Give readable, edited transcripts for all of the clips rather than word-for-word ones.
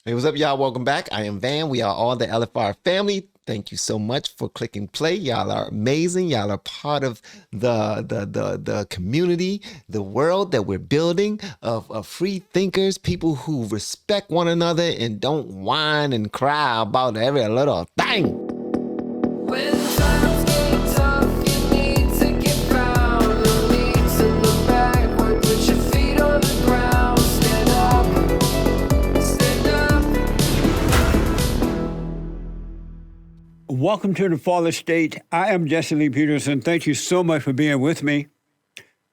Hey, what's up, y'all? Welcome back. I am Van. We are all the LFR family. Thank you so much for clicking play. Y'all are amazing. Y'all are part of the community, the world that we're building of free thinkers, people who respect one another and don't whine and cry about every little thing. When times get tough, you need to get found. No need to look backward. Put your feet on the ground. Stand up. Stand up. Welcome to the Fallen State. I am Jesse Lee Peterson. Thank you so much for being with me.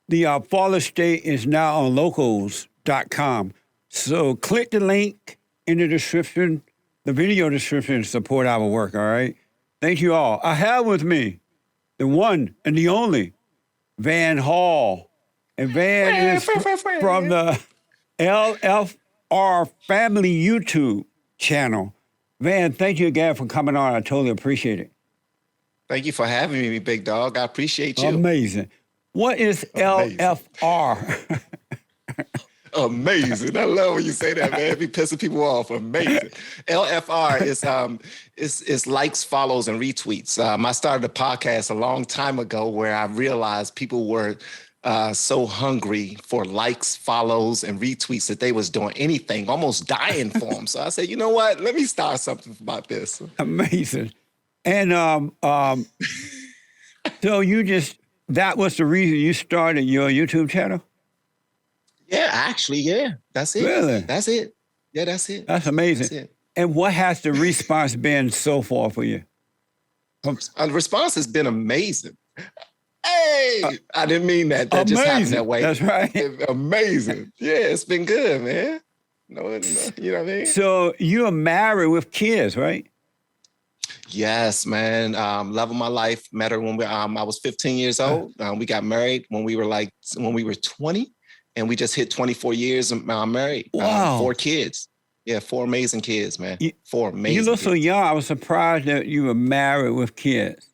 The Fallen State is now on locals.com. So click the link in the description, the video description, to support our work, all right? Thank you all. I have with me the one and the only Van Hall. And Van is from the LFR Family YouTube channel. Van, thank you again for coming on. I totally appreciate it. Thank you for having me, big dog. I appreciate you. Amazing. What is LFR? Amazing. I love when you say that, man. It be pissing people off. Amazing. LFR is likes, follows, and retweets. I started a podcast a long time ago where I realized people were so hungry for likes, follows, and retweets that they was doing anything, almost dying for them. So I said, you know what? Let me start something about this. Amazing. And so that was the reason you started your YouTube channel? Yeah, actually, yeah. That's it. Really? That's it. Yeah, that's it. That's amazing. That's it. And what has the response been so far for you? The response has been amazing. Hey, I didn't mean that. That amazing. Just happened that way. That's right. Amazing. Yeah, it's been good, man. No, you know what I mean? So you are married with kids, right? Yes, man. Love of my life. Met her when I was 15 years old. We got married when we were 20, and we just hit 24 years married. Wow. 4 kids. Yeah, 4 amazing kids, man. 4 amazing. You look kids. so young. I was surprised that you were married with kids.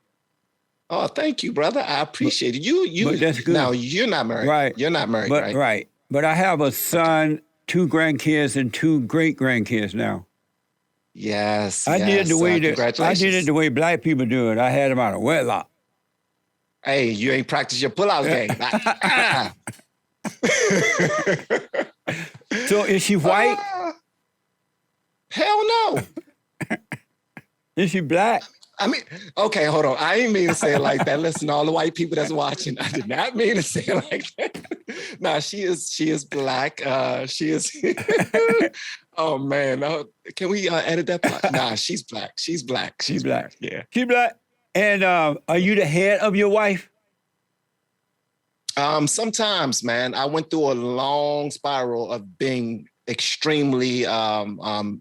Oh, thank you, brother. I appreciate it. You. But that's good. Now you're not married, right? You're not married, but, right? Right. But I have a son, 2 grandkids, and 2 great grandkids now. Yes. I did congratulations. I did it the way black people do it. I had them out of wedlock. Hey, you ain't practiced your pull-out game. So is she white? Hell no. Is she black? I mean, okay, hold on. I ain't mean to say it like that. Listen, all the white people that's watching, I did not mean to say it like that. Nah, she is black. She is. Oh man, can we edit that part? Nah, she's black. She's black. She's black. Yeah, she's black. And are you the head of your wife? Sometimes, man. I went through a long spiral of being extremely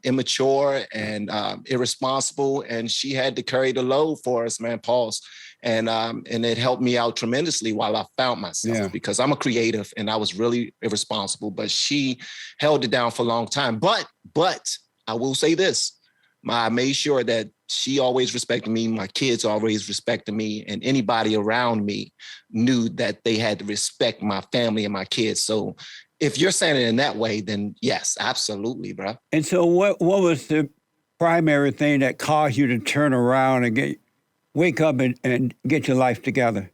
immature and irresponsible, and she had to carry the load for us, man. Pause. And it helped me out tremendously while I found myself, because I'm a creative and I was really irresponsible, but she held it down for a long time. But I will say this, I made sure that she always respected me. My kids always respected me, and anybody around me knew that they had to respect my family and my kids. So if you're saying it in that way, then yes, absolutely, bro. And so what was the primary thing that caused you to turn around and wake up and get your life together?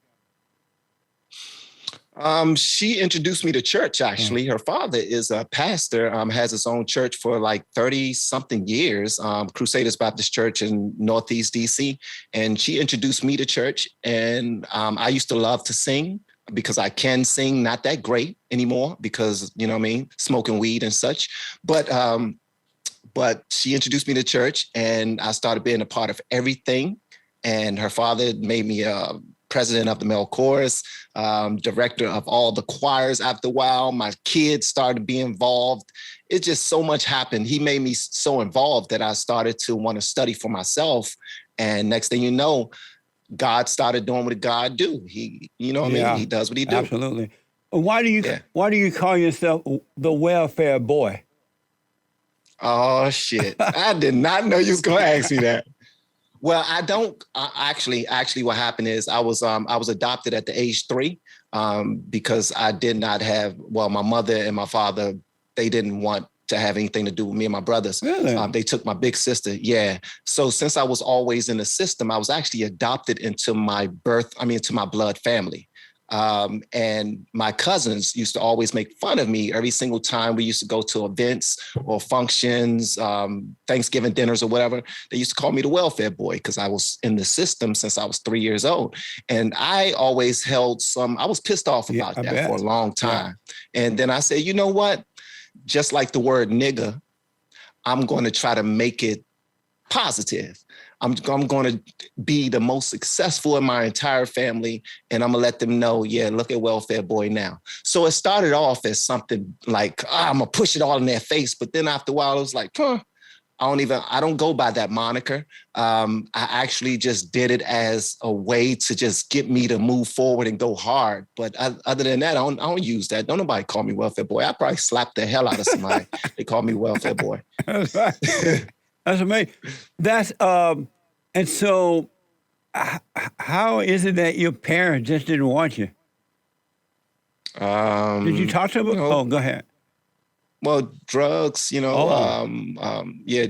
She introduced me to church, actually. Her father is a pastor, has his own church for like 30-something years, Crusaders Baptist Church in Northeast DC. And she introduced me to church. And I used to love to sing, because I can sing, not that great anymore because, you know what I mean, smoking weed and such. But she introduced me to church, and I started being a part of everything. And her father made me president of the male chorus, director of all the choirs. After a while, my kids started to be involved. It just so much happened. He made me so involved that I started to want to study for myself. And next thing you know, God started doing what God do. He, you know what I mean? He does what he do. Absolutely. Why do you call yourself the welfare boy? Oh shit! I did not know you was gonna ask me that. Well, I don't actually. What happened is I was adopted at the age 3 because I did not have. Well, my mother and my father, they didn't want to have anything to do with me and my brothers. Really? They took my big sister. Yeah. So since I was always in the system, I was actually adopted into my blood family. And my cousins used to always make fun of me every single time we used to go to events or functions, Thanksgiving dinners or whatever. They used to call me the welfare boy because I was in the system since I was 3 years old. And I always I was pissed off about that for a long time. Yeah. And then I said, you know what? Just like the word nigga, I'm going to try to make it positive. I'm going to be the most successful in my entire family, and I'm going to let them know, yeah, look at welfare boy now. So it started off as something like, I'm going to push it all in their face. But then after a while, it was like, I don't go by that moniker. I actually just did it as a way to just get me to move forward and go hard. But other than that, I don't use that. Don't nobody call me welfare boy. I probably slap the hell out of somebody. They call me welfare boy. That's right. That's amazing. And so how is it that your parents just didn't want you? Did you talk to them? Go ahead. Well, drugs,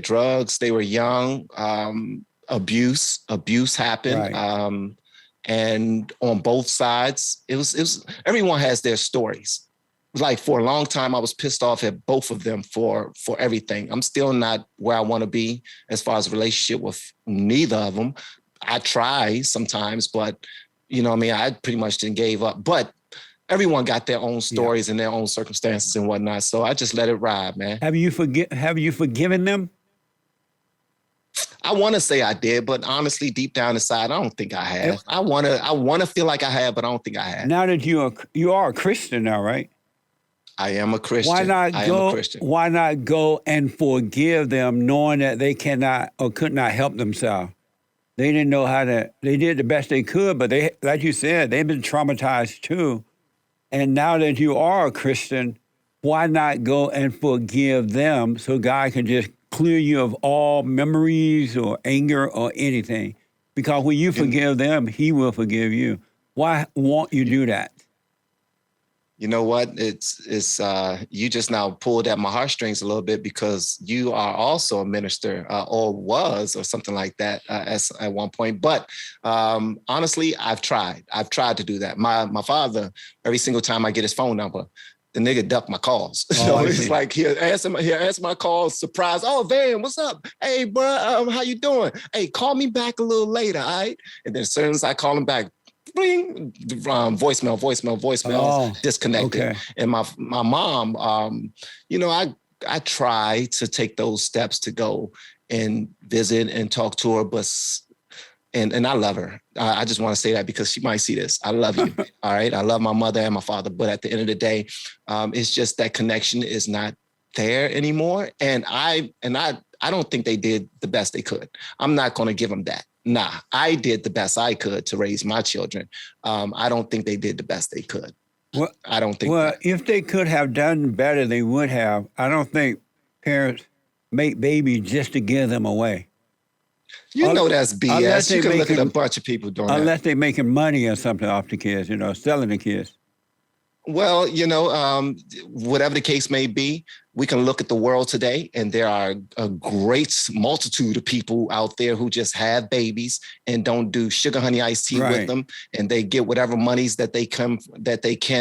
drugs. They were young. Abuse happened. Right. And on both sides, it was everyone has their stories. Like for a long time, I was pissed off at both of them for everything. I'm still not where I want to be as far as a relationship with neither of them. I try sometimes, but I pretty much didn't gave up. But everyone got their own stories and their own circumstances and whatnot. So I just let it ride, man. Have you forgiven them? I want to say I did, but honestly, deep down inside, I don't think I have. I want to feel like I have, but I don't think I have. Now that you are a Christian now, right? I am a Christian. Why not go and forgive them, knowing that they cannot or could not help themselves? They didn't know they did the best they could, but they, like you said, they've been traumatized too. And now that you are a Christian, why not go and forgive them so God can just clear you of all memories or anger or anything? Because when you forgive them, He will forgive you. Why won't you do that? You know what? It's you just now pulled at my heartstrings a little bit because you are also a minister or was or something like that at one point. But honestly, I've tried to do that. My father, every single time I get his phone number, the nigga duck my calls. So it's like he'll answer my calls, surprise. Oh, Van, what's up? Hey, bro, how you doing? Hey, call me back a little later, all right? And then as soon as I call him back, bling, voicemail, disconnected. Okay. And my mom, I try to take those steps to go and visit and talk to her, but and I love her. I just want to say that because she might see this. I love you. All right. I love my mother and my father, but at the end of the day, it's just that connection is not there anymore. And I don't think they did the best they could. I'm not going to give them that. Nah, I did the best I could to raise my children. I don't think they did the best they could. Well, I don't think. Well, if they could have done better, they would have. I don't think parents make babies just to give them away. You know that's BS. You can look at a bunch of people doing that. Unless they're making money or something off the kids, selling the kids. Well, whatever the case may be, we can look at the world today, and there are a great multitude of people out there who just have babies and don't do sugar honey iced tea with them, and they get whatever monies that they can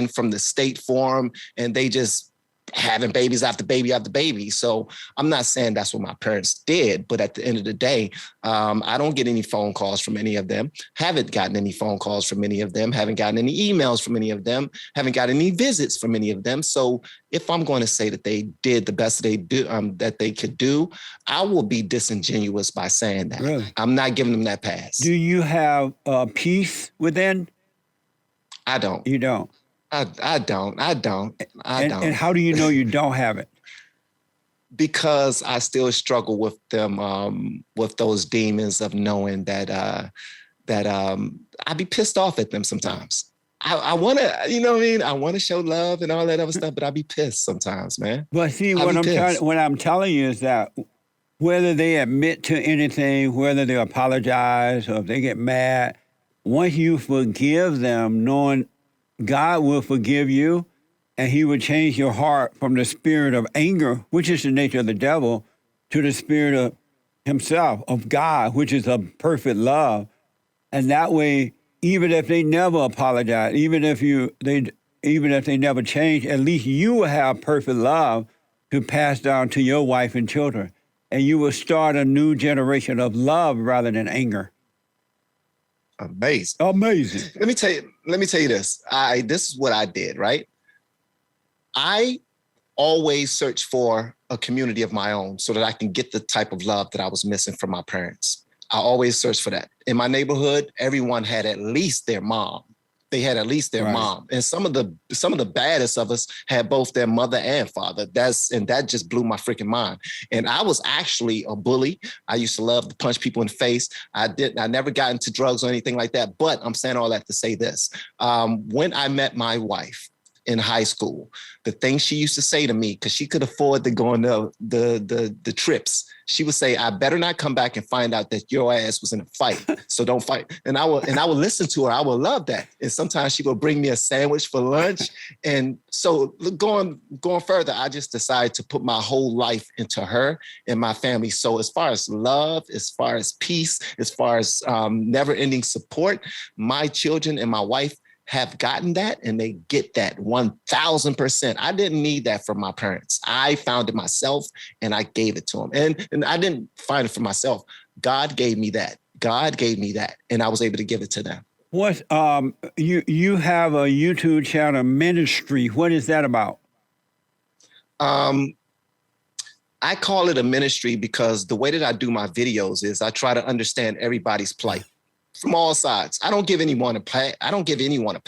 from the state for them, and they just having babies after baby after baby. So I'm not saying that's what my parents did, but at the end of the day, I don't get any phone calls from any of them. Haven't gotten any phone calls from any of them. Haven't gotten any emails from any of them. Haven't got any visits from any of them. So if I'm going to say that they did the best that they could do, I will be disingenuous by saying that. Really? I'm not giving them that pass. Do you have peace within? I don't. You don't? I don't. And how do you know you don't have it? Because I still struggle with them, with those demons of knowing that I'd be pissed off at them sometimes. I want to, I want to show love and all that other stuff, but I'd be pissed sometimes, man. But see, what I'm telling you is that whether they admit to anything, whether they apologize or if they get mad, once you forgive them, knowing God will forgive you, and he would change your heart from the spirit of anger, which is the nature of the devil, to the spirit of himself, of God, which is a perfect love. And that way, even if they never apologize, even if they never change, at least you will have perfect love to pass down to your wife and children. And you will start a new generation of love rather than anger. Amazing. Amazing. Let me tell you this. This is what I did, right? I always search for a community of my own so that I can get the type of love that I was missing from my parents. I always search for that. In my neighborhood, everyone had at least their mom. They had at least their mom. And some of the baddest of us had both their mother and father. That just blew my freaking mind. And I was actually a bully. I used to love to punch people in the face. I never got into drugs or anything like that. But I'm saying all that to say this. When I met my wife in high school, the thing she used to say to me, because she could afford to go on the trips, she would say, "I better not come back and find out that your ass was in a fight. So don't fight." And I would listen to her. I would love that. And sometimes she would bring me a sandwich for lunch. And so going further, I just decided to put my whole life into her and my family. So as far as love, as far as peace, as far as never-ending support, my children and my wife have gotten that, and they get that 1,000%. I didn't need that from my parents. I found it myself, and I gave it to them. And I didn't find it for myself. God gave me that. God gave me that, and I was able to give it to them. What you have a YouTube channel, ministry. What is that about? I call it a ministry because the way that I do my videos is I try to understand everybody's plight from all sides. I don't give anyone a pass.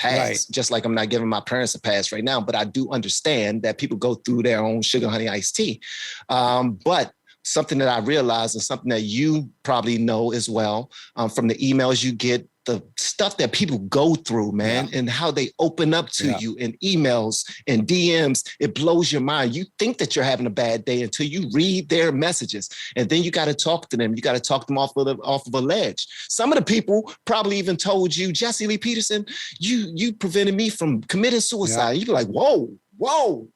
Right. Just like I'm not giving my parents a pass right now, but I do understand that people go through their own sugar, honey, iced tea. But something that I realized, and something that you probably know as well, from the emails you get, the stuff that people go through, man, and how they open up to you in emails and DMs, it blows your mind. You think that you're having a bad day until you read their messages. And then you got to talk to them. You got to talk them off of a ledge. Some of the people probably even told you, "Jesse Lee Peterson, you prevented me from committing suicide." You'd be like, whoa.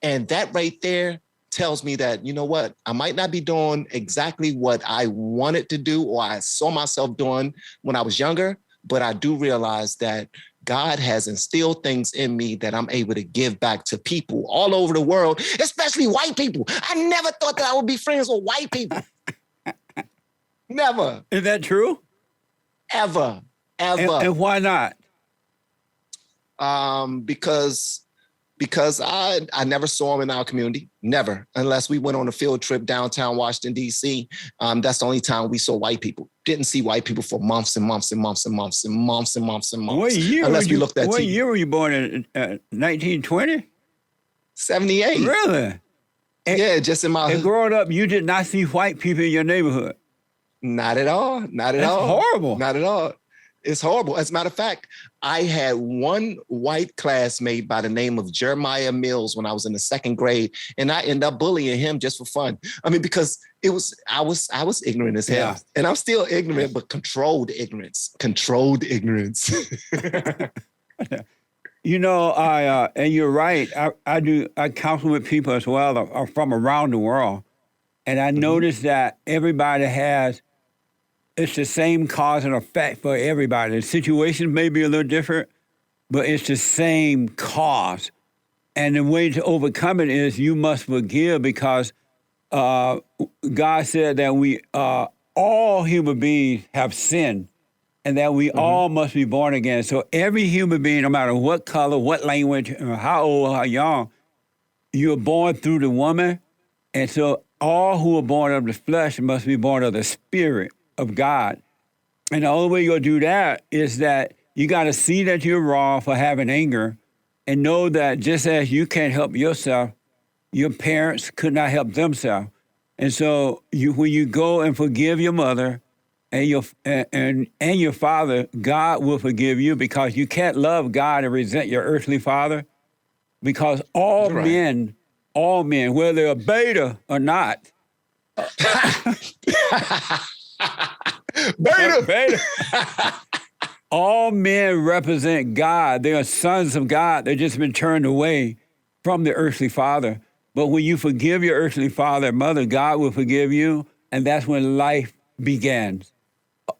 And that right there tells me that, you know what, I might not be doing exactly what I wanted to do or I saw myself doing when I was younger, but I do realize that God has instilled things in me that I'm able to give back to people all over the world, especially white people. I never thought that I would be friends with white people. Never. Is that true? Ever. And why not? Because I never saw them in our community, never, unless we went on a field trip downtown Washington, D.C. That's the only time we saw white people. Didn't see white people for months and months and months and months and months and months and months. What year unless we looked at What TV. year were you born in? 1920? 78. Really? Yeah, just in my And growing up, you did not see white people in your neighborhood? Not at all. Not at all. That's horrible. Not at all. It's horrible. As a matter of fact, I had one white classmate by the name of Jeremiah Mills when I was in the second grade, and I ended up bullying him just for fun. I mean, because I was ignorant as hell, and I'm still ignorant, but controlled ignorance. You know, and you're right. I counsel with people as well from around the world, and I noticed that everybody it's the same cause and effect for everybody. The situations may be a little different, but it's the same cause. And the way to overcome it is you must forgive, because God said that we all human beings have sinned, and that we all must be born again. So every human being, no matter what color, what language, how old, how young, you're born through the woman. And so all who are born of the flesh must be born of the spirit of God. And the only way you're going to do that is that you got to see that you're wrong for having anger, and know that just as you can't help yourself, your parents could not help themselves. And so when you go and forgive your mother and your father, God will forgive you, because you can't love God and resent your earthly father, because all men, whether they're a beta or not, Beta. All men represent God. They are sons of God. They've just been turned away from the earthly father. But when you forgive your earthly father and mother, God will forgive you, and that's when life begins.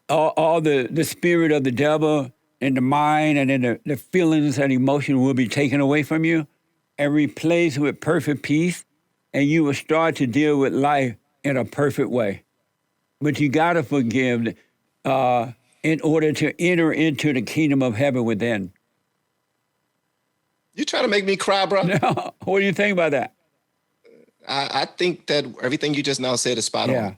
All the spirit of the devil in the mind and in the feelings and emotion will be taken away from you and replaced with perfect peace, and you will start to deal with life in a perfect way. But you got to forgive in order to enter into the kingdom of heaven within. You trying to make me cry, bro? Now, what do you think about that? I think that everything you just now said is spot Yeah. on.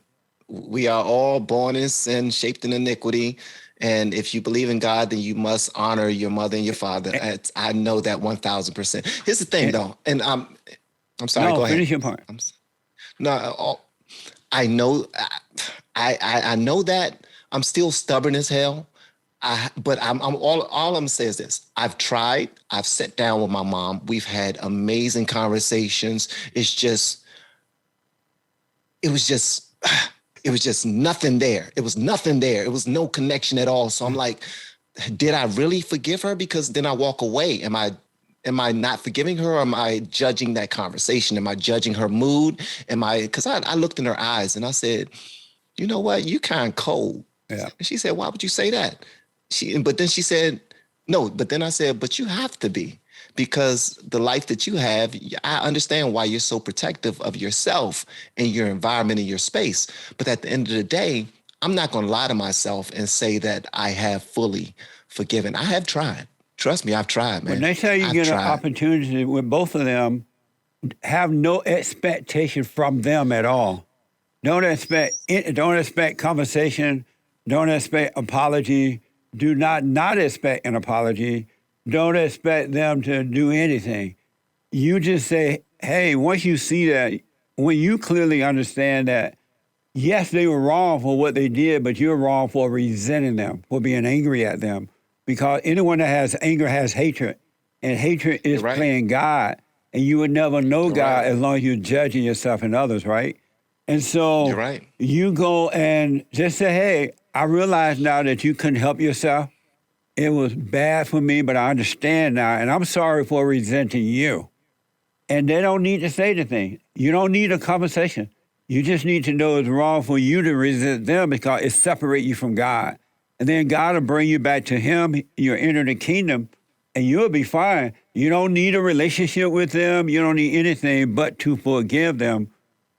We are all born in sin, shaped in iniquity. And if you believe in God, then you must honor your mother and your father. I know that 1,000%. Here's the thing, though, and I'm sorry. No, Go ahead. finish your point. No, I know. I know that I'm still stubborn as hell. But I'm all I'm saying is this. I've tried. I've sat down with my mom. We've had amazing conversations. It was just nothing there. It was nothing there. It was no connection at all. So I'm like, did I really forgive her? Because then I walk away. Am I not forgiving her, or am I judging that conversation? Am I judging her mood? Because I looked in her eyes and I said, you know what? You kind of cold. Yeah. And she said, why would you say that? But then she said, no, but then I said, but you have to be, because the life that you have, I understand why you're so protective of yourself and your environment and your space. But at the end of the day, I'm not going to lie to myself and say that I have fully forgiven. I have tried. Trust me, I've tried, man. When next time you I've get an tried. opportunity with both of them, have no expectation from them at all. Don't expect conversation. Don't expect apology. Do not expect an apology. Don't expect them to do anything. You just say, hey, once you see that, when you clearly understand that, yes, they were wrong for what they did, but you're wrong for resenting them, for being angry at them. Because anyone that has anger has hatred, and hatred is You're right. playing God, and you would never know You're God right. as long as you're judging yourself and others, right? And so You're right. you go and just say, hey, I realize now that you couldn't help yourself. It was bad for me, but I understand now, and I'm sorry for resenting you. And they don't need to say anything. You don't need a conversation. You just need to know it's wrong for you to resent them, because it separates you from God. And then God will bring you back to him. You'll enter the kingdom, and you'll be fine. You don't need a relationship with them. You don't need anything but to forgive them,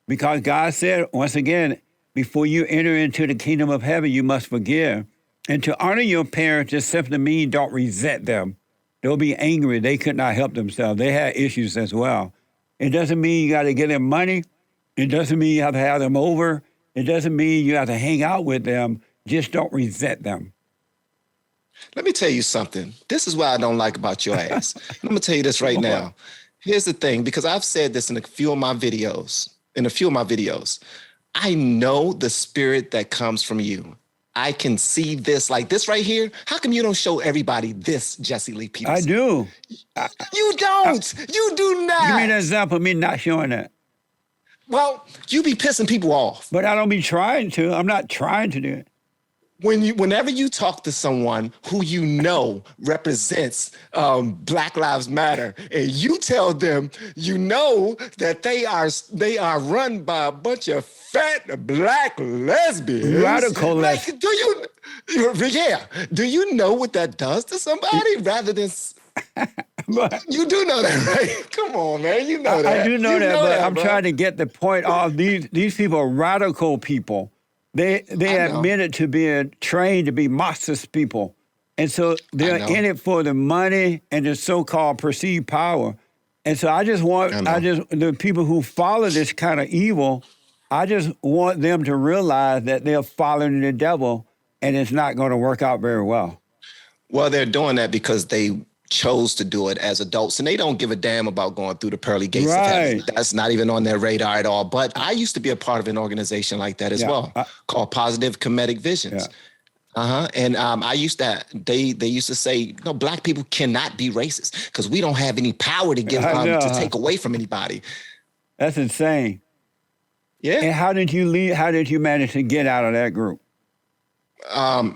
because God said, once again, before you enter into the kingdom of heaven, you must forgive. And to honor your parents just simply means don't resent them. They'll be angry. They could not help themselves. They had issues as well. It doesn't mean you got to give them money. It doesn't mean you have to have them over. It doesn't mean you have to hang out with them. Just don't resent them. Let me tell you something. This is what I don't like about your ass. I'm going to tell you this right now. Here's the thing, because I've said this in a few of my videos. I know the spirit that comes from you. I can see this, like this right here. How come you don't show everybody this, Jesse Lee Peterson? I do. You don't. You do not. Give me an example of me not showing that. Well, you be pissing people off. But I don't be trying to. I'm not trying to do it. Whenever you talk to someone who you know represents Black Lives Matter, and you tell them you know that they are run by a bunch of fat Black lesbians, Radical like, do you know what that does to somebody? Rather than But you do know that, right? Come on, man, you know that. I do know You that, but I'm bro. trying to get the point off. These people are radical people. They admitted to being trained to be Marxist people. And so they're in it for the money and the so-called perceived power. And so the people who follow this kind of evil, I just want them to realize that they're following the devil, and it's not going to work out very well. Well, they're doing that because they chose to do it as adults, and they don't give a damn about going through the pearly gates of heaven. That's not even on their radar at all. But I used to be a part of an organization like that as well, called Positive Comedic Visions. And I used to, they used to say, no, Black people cannot be racist because we don't have any power to give to take away from anybody. That's insane. Yeah. And how did you leave? How did you manage to get out of that group?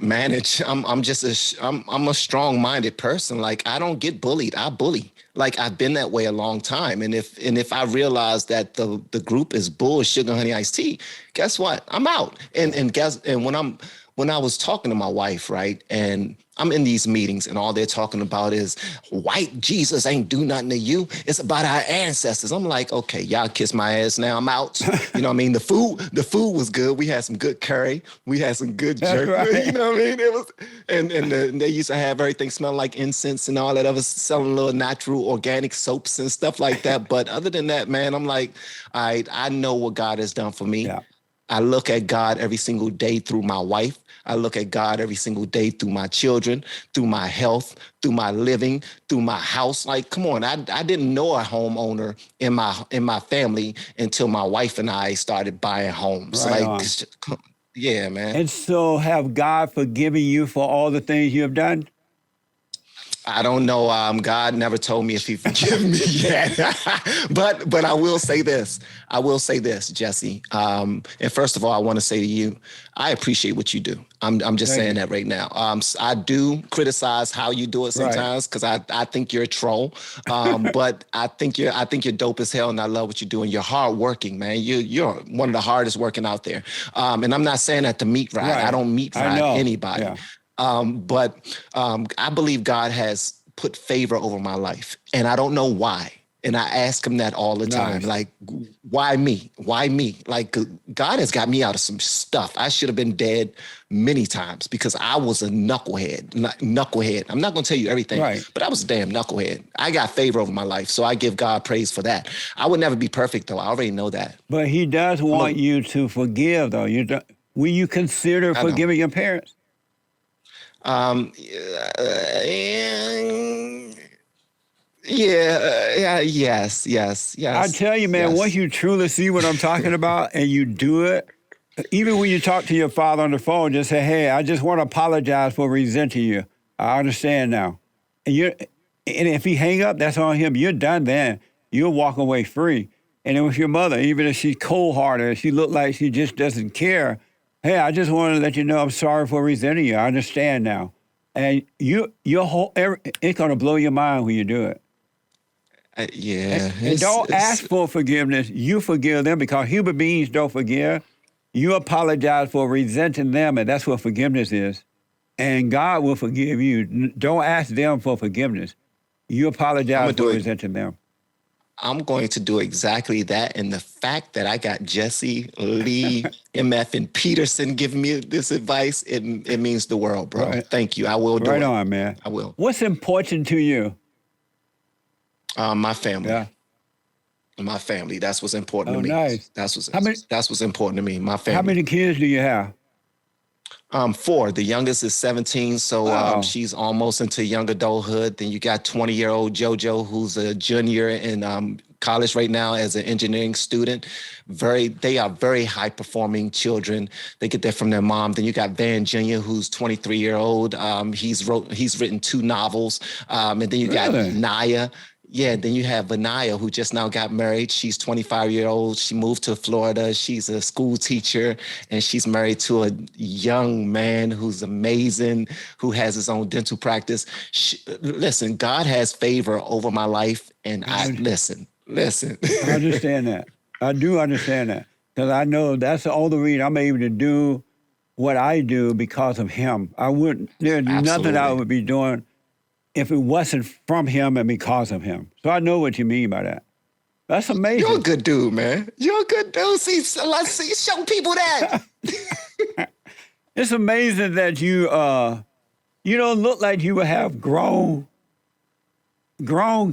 Manage. I'm a strong-minded person. Like I don't get bullied. I bully. Like I've been that way a long time. And if I realize that the group is bull sugar honey iced tea, guess what? I'm out. And when I was talking to my wife, right, and I'm in these meetings and all they're talking about is white Jesus ain't do nothing to you. It's about our ancestors. I'm like, okay, y'all kiss my ass now. I'm out. You know what I mean? The food was good. We had some good curry. We had some good That's jerk. You right. know what I mean? It was, and they used to have everything smell like incense and all that other, selling little natural organic soaps and stuff like that. But other than that, man, I'm like, all right, I know what God has done for me. Yeah. I look at God every single day through my wife. I look at God every single day through my children, through my health, through my living, through my house. Like, come on, I didn't know a homeowner in my family until my wife and I started buying homes. Right Like, on. yeah, man. And so have God forgiven you for all the things you have done? I don't know. God never told me if He forgive me yet, but I will say this. I will say this, Jesse. And first of all, I want to say to you, I appreciate what you do. I'm just Thank saying you. that right now. I do criticize how you do it Right. sometimes because I think you're a troll. But I think you're dope as hell, and I love what you do. And you're hardworking, man. You're one of the hardest working out there. And I'm not saying that to meat ride. I Right. don't meat I ride know. anybody. Yeah. But I believe God has put favor over my life, and I don't know why. And I ask Him that all the time, Nice. like, why me? Why me? Like, God has got me out of some stuff. I should have been dead many times because I was a knucklehead. Knucklehead. I'm not going to tell you everything, Right. but I was a damn knucklehead. I got favor over my life, so I give God praise for that. I would never be perfect, though. I already know that. But he does I'm a, want you to forgive, though. Will you consider I know. forgiving your parents? Yeah, yes, yes, I yes, tell you, man, once yes. you truly see what I'm talking about and you do it, even when you talk to your father on the phone, just say, "Hey, I just want to apologize for resenting you. I understand now." And and if he hang up, that's on him. You're done then. You'll walk away free. And then with your mother, even if she's cold-hearted, she look like she just doesn't care. Hey, I just want to let you know I'm sorry for resenting you. I understand now. And it's gonna blow your mind when you do it. Yeah, And don't it's ask for forgiveness. You forgive them because human beings don't forgive. You apologize for resenting them, and that's what forgiveness is. And God will forgive you. Don't ask them for forgiveness. You I'm apologize gonna for do it. resenting them. I'm going to do exactly that. And the fact that I got Jesse Lee MF and Peterson giving me this advice, it means the world, bro. Right, Thank you. I will do right it. on, man. I will. What's important to you? My family. Yeah. My family. That's what's important to Oh, me. nice. That's what's How many that's what's important to me. My how family. many kids do you have? Four. The youngest is 17, so Wow. she's almost into young adulthood. Then you got 20-year-old JoJo, who's a junior in college right now as an engineering student. They are very high performing children. They get that from their mom. Then you got Van Jr., who's 23-year-old. He's written two novels. And then you got Really? Naya. Yeah, then you have Vanaya, who just now got married. She's 25-year-old. She moved to Florida. She's a school teacher, and she's married to a young man who's amazing, who has his own dental practice. Listen, God has favor over my life, and I I, listen. I understand that. I do understand that because I know that's the only reason I'm able to do what I do because of him. I wouldn't. There's nothing I Absolutely. would be doing if it wasn't from him and because of him. So I know what you mean by that. That's You're a amazing. good dude, man. You're a good dude. See, let's see, show people that. It's amazing that you don't look like you would have grown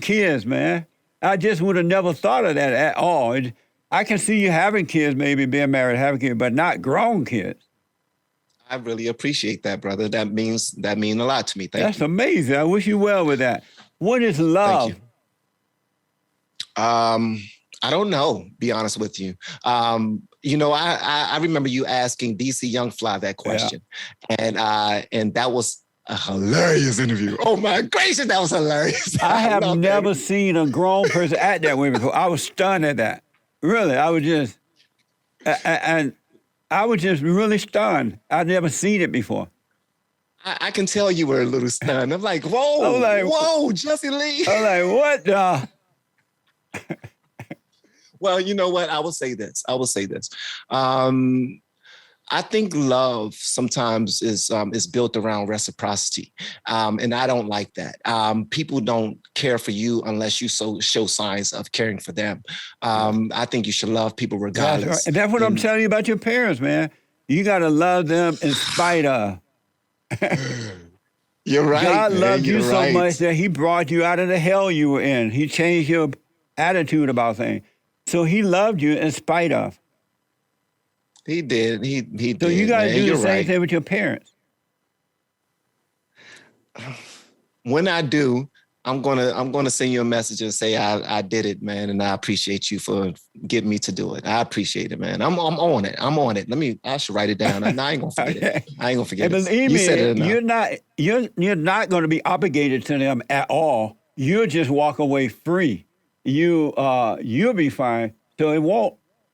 kids, man. I just would have never thought of that at all. I can see you having kids, maybe being married, having kids, but not grown kids. I really appreciate that, brother. That mean a lot to me. Thank That's you. amazing. I wish you well with that. What is Thank you. love? Um, I don't know, be honest with you. I remember you asking DC Young Fly that Yeah. question. And that was a hilarious interview. Oh my gracious, that was hilarious. I I have love that never interview. seen a grown person act that way before. I was stunned at that. Really, I was just, and I was just really stunned. I'd never seen it before. I can tell you were a little stunned. I'm like, like, whoa, Jesse Lee. I was like, what the? Well, you know what? I will say this. I think love sometimes is built around reciprocity, and I don't like that. People don't care for you unless you show signs of caring for them. I think you should love people regardless. That's right. And that's what I'm telling you about your parents, man. You got to love them in spite of. You're right. God man. loved you You're so right. much that he brought you out of the hell you were in. He changed your attitude about things. So he loved you in spite of. He did. He did. So you got to do the same right. thing with your parents. When I do, I'm gonna send you a message and say I did it, man, and I appreciate you for getting me to do it. I appreciate it, man. I'm on it. I'm on it. I should write it down. I ain't gonna forget it. I ain't gonna forget it. Believe You me, said it enough. you're not going to be obligated to them at all. You'll just walk away free. You'll be fine. So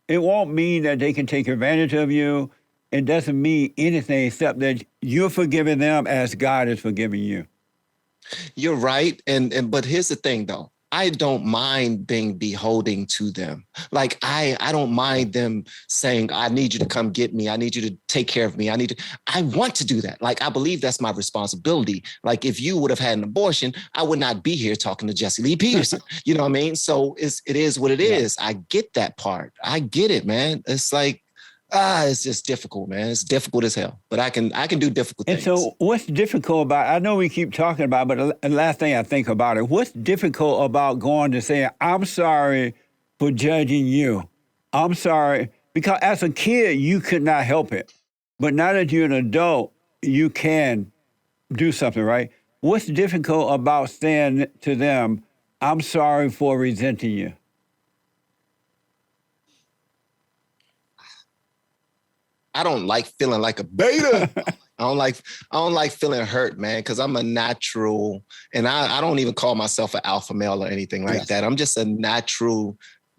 it won't mean that they can take advantage of you. It doesn't mean anything except that you're forgiving them as God is forgiving you. You're right. But here's the thing though. I don't mind being beholden to them. Like I don't mind them saying, I need you to come get me. I need you to take care of me. I want to do that. Like, I believe that's my responsibility. Like if you would have had an abortion, I would not be here talking to Jesse Lee Peterson. You know what I mean? So it is what it is. I get that part. I get it, man. It's like, it's just difficult, man. It's difficult as hell, but I can do difficult things. And so what's difficult about, I know we keep talking about, but the last thing I think about it, what's difficult about going to say, I'm sorry for judging you. I'm sorry, because as a kid, you could not help it. But now that you're an adult, you can do something, right? What's difficult about saying to them, I'm sorry for resenting you? I don't like feeling like a beta. I don't like feeling hurt, man, because I'm a natural, and I don't even call myself an alpha male or anything like that. I'm just a natural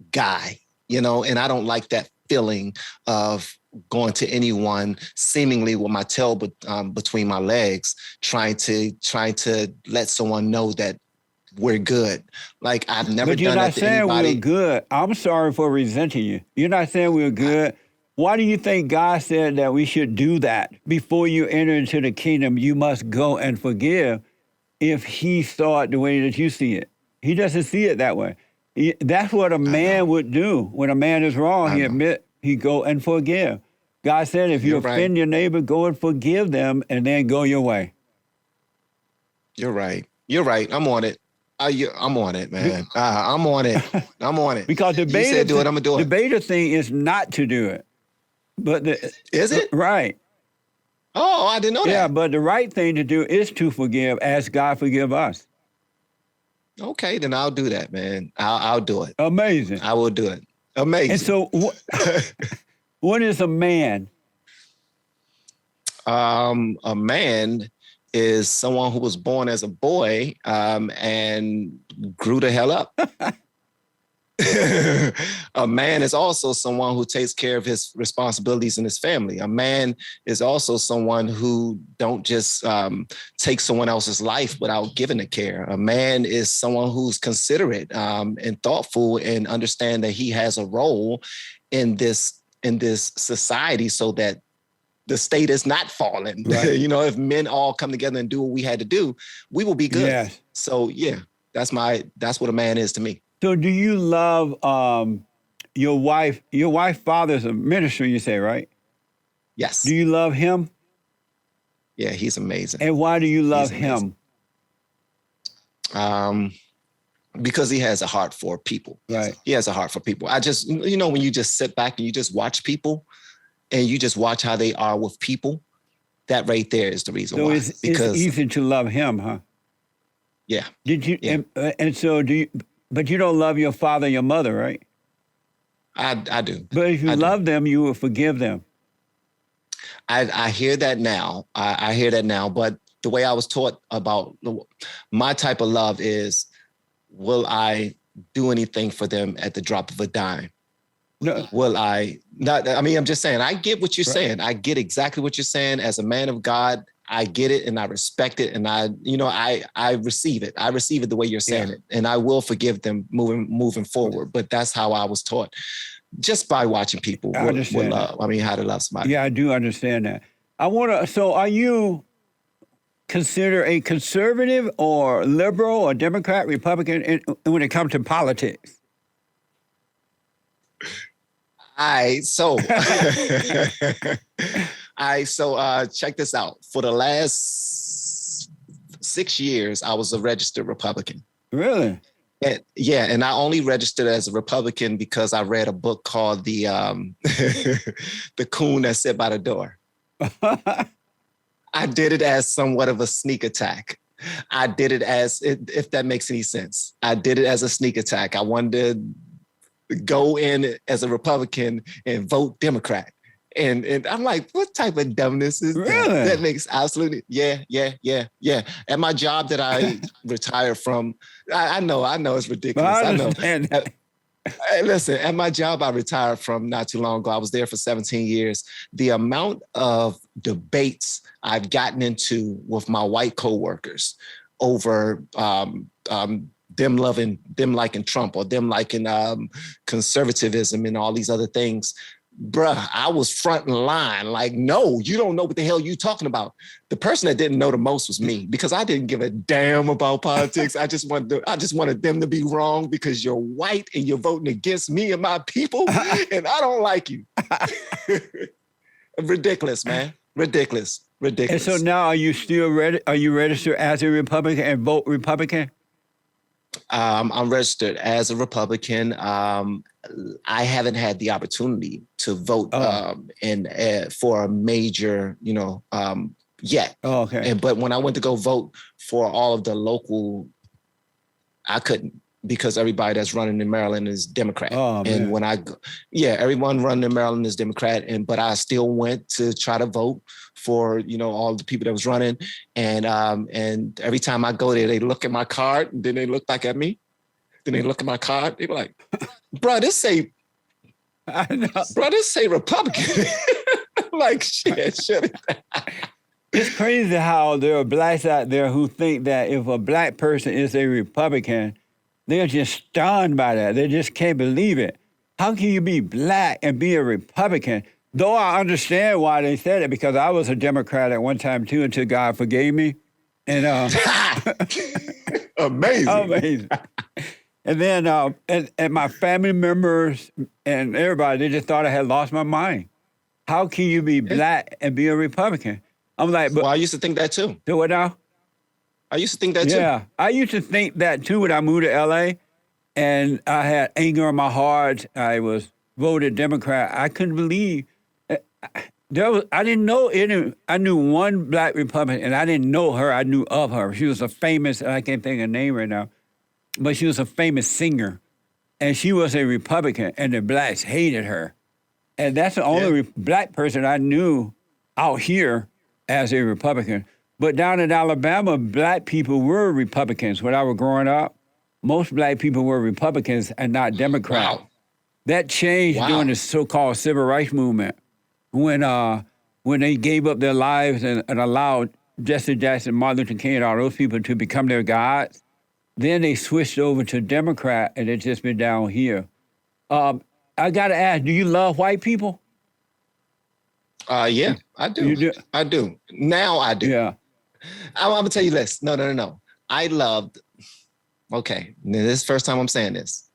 guy, and I don't like that feeling of going to anyone seemingly with my tail between my legs, trying to let someone know that we're good. Like I've never done that to anybody. But you're not saying we're good. I'm sorry for resenting you. You're not saying we're good. Why do you think God said that we should do that? Before you enter into the kingdom, you must go and forgive if he saw it the way that you see it. He doesn't see it that way. That's what a man would do. When a man is wrong, he go and forgive. God said, if you offend your neighbor, go and forgive them and then go your way. You're right. I'm on it. I'm on it, man. I'm on it. I'm on it. Because the beta, you said do it, I'm going to do it. The beta thing is not to do it. But is it? Right. Oh, I didn't know that. Yeah, but the right thing to do is to forgive as God forgive us. Okay, then I'll do that, man. I'll do it. Amazing. I will do it. Amazing. And so what is a man? A man is someone who was born as a boy and grew the hell up. A man is also someone who takes care of his responsibilities in his family. A man is also someone who don't just take someone else's life without giving the care. A man is someone who's considerate and thoughtful and understand that he has a role in this society so that the state is not falling. Right. If men all come together and do what we had to do, we will be good. Yes. So yeah, that's what a man is to me. So do you love your wife? Your wife's father's a minister, you say, right? Yes. Do you love him? Yeah, he's amazing. And why do you love him? Because he has a heart for people. Right. He has a heart for people. I just, when you just sit back and you just watch people and you just watch how they are with people, that right there is the reason why. It's easy to love him, huh? Yeah. Did you? Yeah. And so do you? But you don't love your father and your mother, right? I do. But if you love them, you will forgive them. I hear that now. I hear that now. But the way I was taught about my type of love is, will I do anything for them at the drop of a dime? No, Will I not? I mean, I'm just saying, I get what you're right. saying. I get exactly what you're saying. As a man of God, I get it and I respect it. And I receive it. I receive it the way you're saying Yeah, it. And I will forgive them moving forward. But that's how I was taught just by watching people I will understand that. love. I mean, how to love somebody. Yeah, I do understand that. I want to. So, are you consider a conservative or liberal or Democrat, Republican when it comes to politics? I so check this out. For the last 6 years, I was a registered Republican. Really? And, yeah, and I only registered as a Republican because I read a book called the the Coon That Sat by the Door. I did it as somewhat of a sneak attack. I did it as, if that makes any sense. I did it as a sneak attack. I wanted to go in as a Republican and vote Democrat. And I'm like, what type of dumbness is that? Really? That makes absolutely, yeah. At my job that I retired from, I know it's ridiculous. I I know. understand that. Hey, listen, at my job I retired from not too long ago, I was there for 17 years. The amount of debates I've gotten into with my white coworkers over them liking Trump or them liking conservatism and all these other things. Bruh, I was front in line. Like, no, you don't know what the hell you talking about. The person that didn't know the most was me because I didn't give a damn about politics. I just wanted them to be wrong because you're white and you're voting against me and my people, and I don't like you. Ridiculous, man. Ridiculous. And so now, are you still Are you registered as a Republican and vote Republican? I'm registered as a Republican. I haven't had the opportunity to vote for a major, yet. Oh, okay. But when I went to go vote for all of the local, I couldn't because everybody that's running in Maryland is Democrat. Oh, man. And everyone running in Maryland is Democrat. But I still went to try to vote for, all the people that was running. And every time I go there, they look at my card and then they look back at me. Then they look at my card. They were like, bro, this say Republican. I'm like, shit. It's crazy how there are blacks out there who think that if a black person is a Republican, they're just stunned by that. They just can't believe it. How can you be black and be a Republican? Though I understand why they said it, because I was a Democrat at one time too, until God forgave me. And amazing. And then and my family members and everybody, they just thought I had lost my mind. How can you be black and be a Republican? I'm like, but well, I used to think that too. Do what now? I used to think that too. Yeah, I used to think that too when I moved to LA, and I had anger in my heart. I was voted Democrat. I couldn't believe I didn't know any. I knew one black Republican, and I didn't know her. I knew of her. She was a famous. I can't think of her name right now, but she was a famous singer, and she was a Republican, and the blacks hated her, and that's the only black person I knew out here as a Republican. But down in Alabama, black people were Republicans. When I was growing up, most black people were Republicans and not Democrats. Wow. That changed during the so-called civil rights movement when they gave up their lives and allowed Jesse Jackson, Martin Luther King, and all those people to become their gods. Then they switched over to Democrat, and it's just been down here. I got to ask, do you love white people? Yeah, I do. You do? I do. Now I do. Yeah. I'm going to tell you this. No. I loved, okay, this is the first time I'm saying this.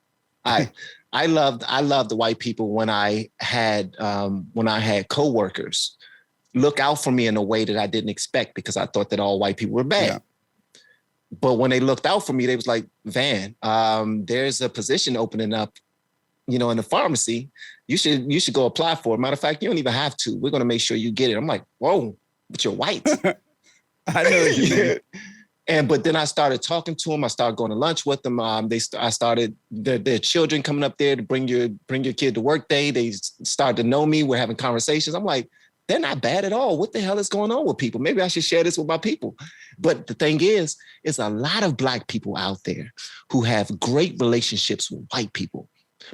I loved the white people when I had coworkers look out for me in a way that I didn't expect because I thought that all white people were bad. Yeah. But when they looked out for me, they was like, Van, there's a position opening up, in the pharmacy. You should go apply for it. Matter of fact, you don't even have to. We're going to make sure you get it. I'm like, whoa, but you're white. I know what you mean. But then I started talking to them. I started going to lunch with them. I started their children coming up there to bring your kid to work day. They started to know me. We're having conversations. I'm like, they're not bad at all. What the hell is going on with people? Maybe I should share this with my people. But the thing is, it's a lot of black people out there who have great relationships with white people.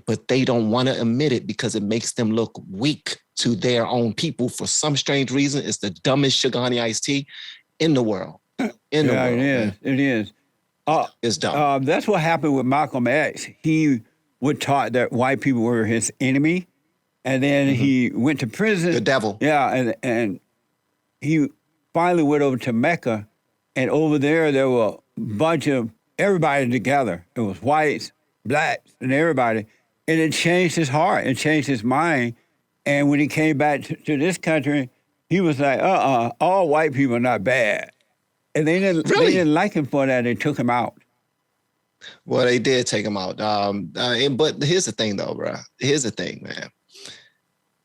but they don't want to admit it because it makes them look weak to their own people. For some strange reason, it's the dumbest sugar honey iced tea in the world. In the world, it is. man. It is. It's dumb. That's what happened with Malcolm X. He was taught that white people were his enemy, and then he went to prison. The devil. Yeah, and he finally went over to Mecca, and over there were a bunch of everybody together. It was whites, blacks, and everybody, and it changed his heart. It changed his mind. And when he came back to this country, he was like, all white people are not bad. And they didn't like him for that. They took him out. Well, they did take him out. But here's the thing, though, bro. Here's the thing, man.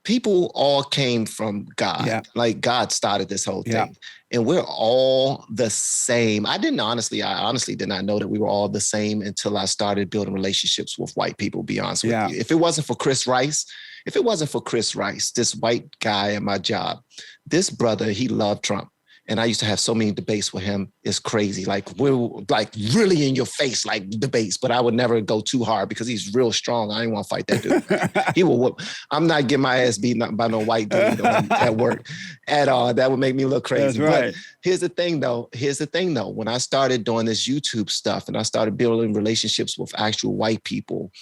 People all came from God. Yeah. Like God started this whole thing. Yeah. And we're all the same. I honestly did not know that we were all the same until I started building relationships with white people, to be honest with you. If it wasn't for Chris Rice, this white guy at my job, this brother, he loved Trump. And I used to have so many debates with him. It's crazy. Like, we're like really in your face, like debates, but I would never go too hard because he's real strong. I didn't want to fight that dude. He will whoop. I'm not getting my ass beaten by no white dude at work at all. That would make me look crazy. That's right. But here's the thing though. When I started doing this YouTube stuff and I started building relationships with actual white people,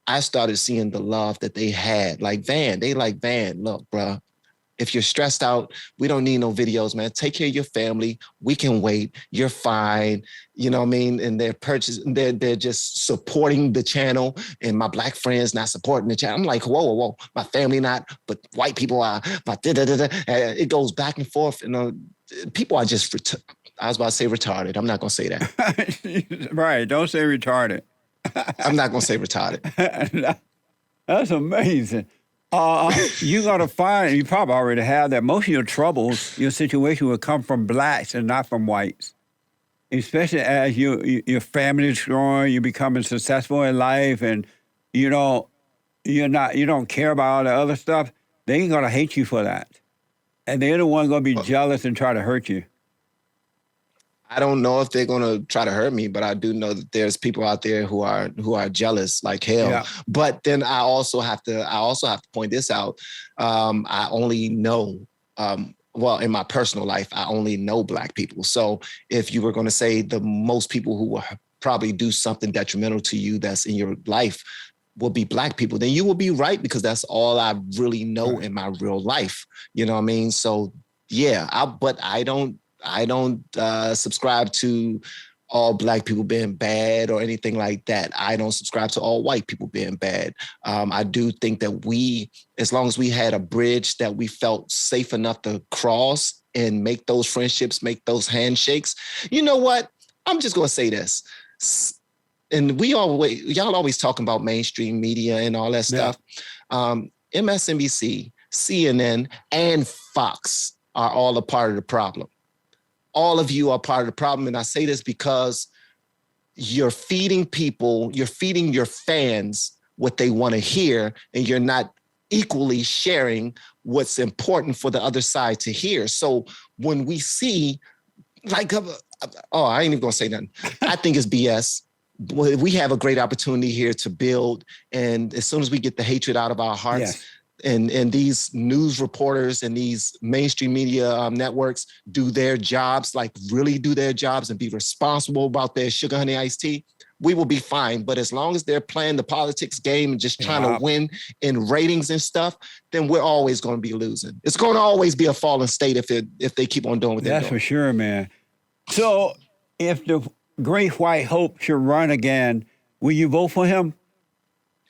I started seeing the love that they had. Like Van, look, bro. If you're stressed out, we don't need no videos, man. Take care of your family. We can wait. You're fine. You know what I mean? And they're just supporting the channel, and my black friends not supporting the channel. I'm like, whoa. My family not, but white people are. But it goes back and forth. And people are just, I was about to say retarded. I'm not going to say that. Right. Don't say retarded. I'm not going to say retarded. That's amazing. You got to find, you probably already have that, most of your troubles, your situation will come from blacks and not from whites. Especially as your family is growing, you're becoming successful in life, and you don't care about all the other stuff. They ain't going to hate you for that. And they're the ones going to be jealous and try to hurt you. I don't know if they're going to try to hurt me, but I do know that there's people out there who are jealous like hell. Yeah. But then I also have to point this out. I only know, in my personal life, I only know black people. So if you were going to say the most people who will probably do something detrimental to you that's in your life will be black people, then you will be right, because that's all I really know in my real life. You know what I mean? So yeah, I don't subscribe to all black people being bad or anything like that. I don't subscribe to all white people being bad. I do think that as long as we had a bridge that we felt safe enough to cross and make those friendships, make those handshakes, you know what? I'm just going to say this. And y'all always talking about mainstream media and all that stuff. MSNBC, CNN, and Fox are all a part of the problem. All of you are part of the problem. And I say this because you're feeding your fans what they want to hear, and you're not equally sharing what's important for the other side to hear. So when we see, I ain't even gonna say nothing. I think it's BS. We have a great opportunity here to build. And as soon as we get the hatred out of our hearts, and these news reporters and these mainstream media networks do their jobs, like really do their jobs and be responsible about their sugar honey iced tea, we will be fine. But as long as they're playing the politics game and just trying to win in ratings and stuff, then we're always going to be losing. It's going to always be a fallen state if they keep on doing what they're doing. That's for sure, man. So if the Great White Hope should run again, will you vote for him?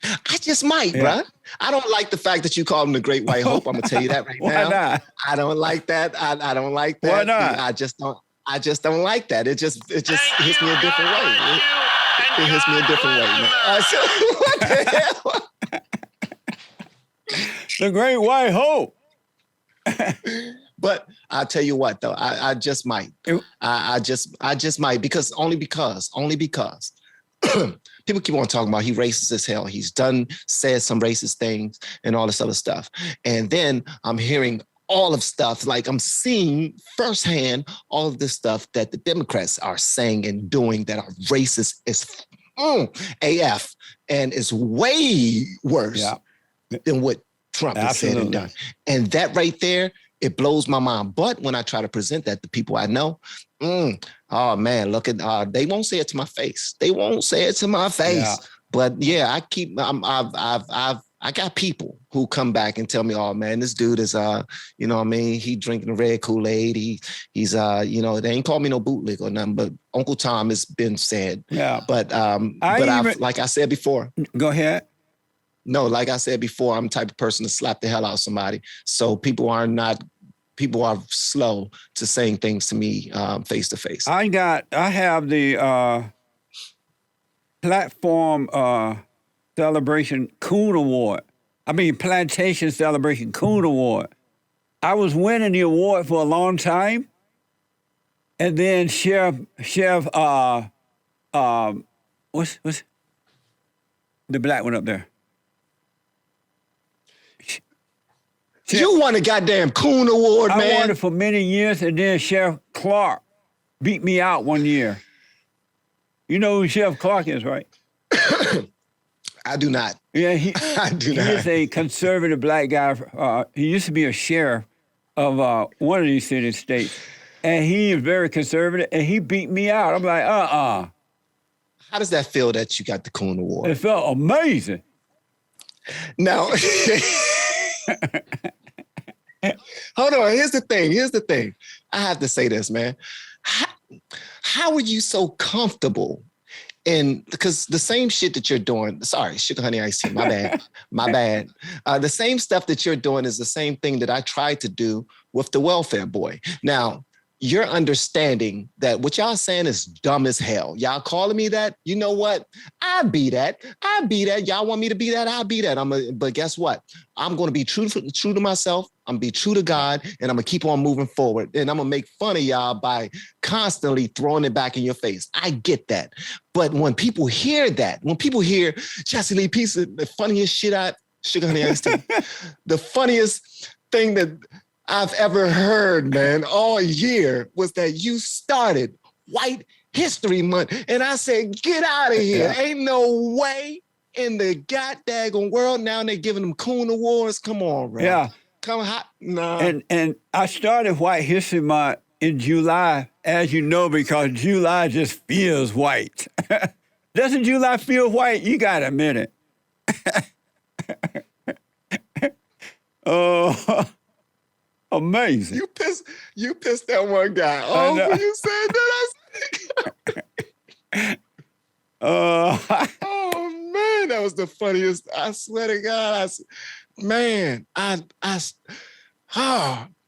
I just might, bruh. I don't like the fact that you call him the Great White Hope. I'm gonna tell you that right now. Why not? I don't like that. I don't like that. Why not? I just don't like that. It just hits me a different way. It hits me a different way, man. So, what the hell? The Great White Hope. But I'll tell you what, though, I just might. I just might because only because. People keep on talking about he racist as hell. He's said some racist things and all this other stuff. And then I'm hearing all of stuff, like I'm seeing firsthand all of this stuff that the Democrats are saying and doing that are racist as AF, and it's way worse Yeah. than what Trump has said and done. And that right there, it blows my mind. But when I try to present that to people I know, oh man, look at they won't say it to my face. They won't say it to my face. Yeah. But yeah, I got people who come back and tell me, oh man, this dude is you know what I mean, he drinking the red Kool-Aid. He's you know, they ain't called me no bootleg or nothing, but Uncle Tom has been said. Yeah. But like I said before. Go ahead. No, like I said before, I'm the type of person to slap the hell out of somebody. So people are slow to saying things to me face to face. I have the platform celebration Coon Award. I mean, Plantation Celebration Coon Award. I was winning the award for a long time. And then Chef what's the black one up there? You won a goddamn Coon Award, man. I won it for many years, and then Chef Clark beat me out one year. You know who Chef Clark is, right? I do not. Yeah, I do not. He is a conservative black guy. He used to be a sheriff of one of these city states, and he is very conservative, and he beat me out. I'm like, How does that feel that you got the Coon Award? It felt amazing. Now, hold on. Here's the thing. I have to say this, man. How are you so comfortable because the same shit that you're doing, sorry, sugar honey iced tea, my bad. The same stuff that you're doing is the same thing that I tried to do with the welfare boy. Now, you're understanding that what y'all saying is dumb as hell. Y'all calling me that? You know what? I be that. Y'all want me to be that? I'll be that. But guess what? I'm going to be true to myself. I'm going to be true to God, and I'm going to keep on moving forward. And I'm going to make fun of y'all by constantly throwing it back in your face. I get that. But when people hear that, when people hear Jesse Lee Peterson, the funniest shit sugar honey iced tea, the funniest thing that I've ever heard, man, all year was that you started White History Month. And I said, get out of here. Yeah. Ain't no way in the goddamn world. Now they're giving them Coon Awards. Come on, bro. Yeah. Come on. Nah. And I started White History Month in July, as you know, because July just feels white. Doesn't July feel white? You got to admit it. Oh. Amazing. You pissed that one guy off when you said that. Oh man, that was the funniest. I swear to God,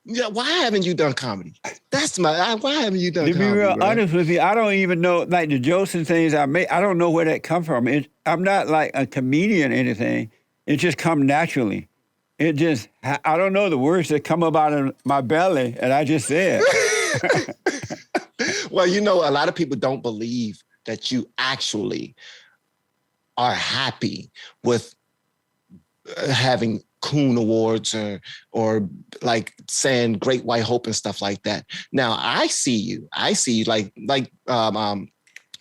yeah. Why haven't you done comedy? Why haven't you done comedy? To be real bro? honest with you, I don't even know, like the jokes and things I make, I don't know where that come from. I'm not like a comedian or anything. It just come naturally. It just, I don't know the words that come up out of my belly, and I just said. Well, you know, a lot of people don't believe that you actually are happy with having Coon Awards or like saying Great White Hope and stuff like that. Now, I see you like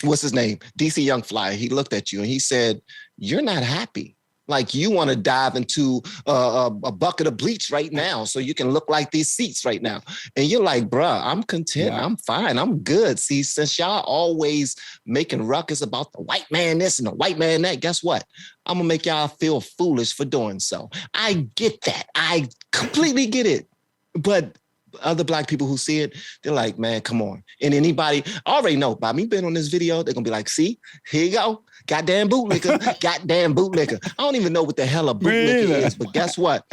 what's his name? DC Young Fly. He looked at you and he said, you're not happy. Like you want to dive into a bucket of bleach right now so you can look like these seats right now. And you're like, bruh, I'm content. Yeah. I'm fine. I'm good. See, since y'all always making ruckus about the white man this and the white man that, guess what? I'm going to make y'all feel foolish for doing so. I get that. I completely get it. But other black people who see it, they're like, man, come on. And anybody already know by me being on this video, they're going to be like, see, here you go. Goddamn bootlicker, goddamn bootlicker. I don't even know what the hell a bootlicker is, but guess what?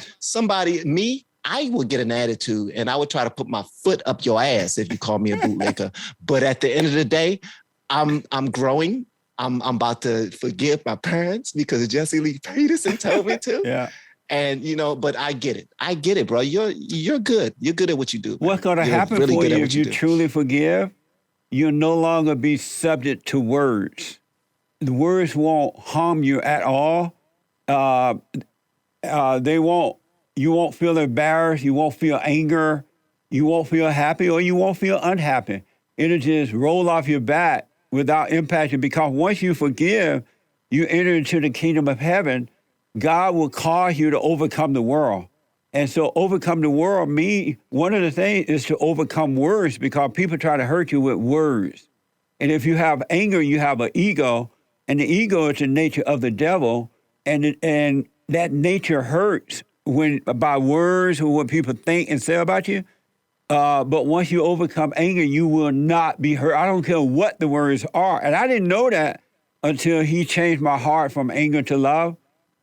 I would get an attitude and I would try to put my foot up your ass if you call me a bootlicker. But at the end of the day, I'm growing. I'm about to forgive my parents because Jesse Lee Peterson told me to. Yeah. And you know, but I get it, bro. You're good. You're good at what you do. What's going to happen really for you if you truly forgive? You'll no longer be subject to words. The words won't harm you at all. You won't feel embarrassed. You won't feel anger. You won't feel happy or you won't feel unhappy. It'll just roll off your back without impacting, because once you forgive, you enter into the kingdom of heaven. God will cause you to overcome the world. And so overcome the world one of the things is to overcome words, because people try to hurt you with words. And if you have anger, you have an ego, and the ego is the nature of the devil, and that nature hurts by words or what people think and say about you. But once you overcome anger, you will not be hurt. I don't care what the words are. And I didn't know that until he changed my heart from anger to love.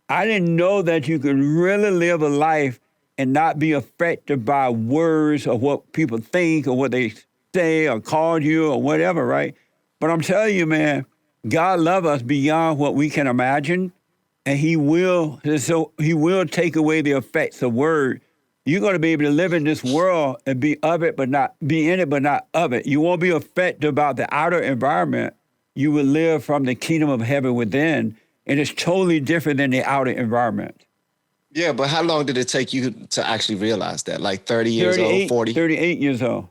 I didn't know that you could really live a life and not be affected by words or what people think or what they say or call you or whatever, right? But I'm telling you, man, God loves us beyond what we can imagine, and he will take away the effects of word. You're going to be able to live in this world and be of it, but not be in it, but not of it. You won't be affected about the outer environment. You will live from the kingdom of heaven within, and it's totally different than the outer environment. Yeah, but how long did it take you to actually realize that? Like 30 years old, 40? 38 years old.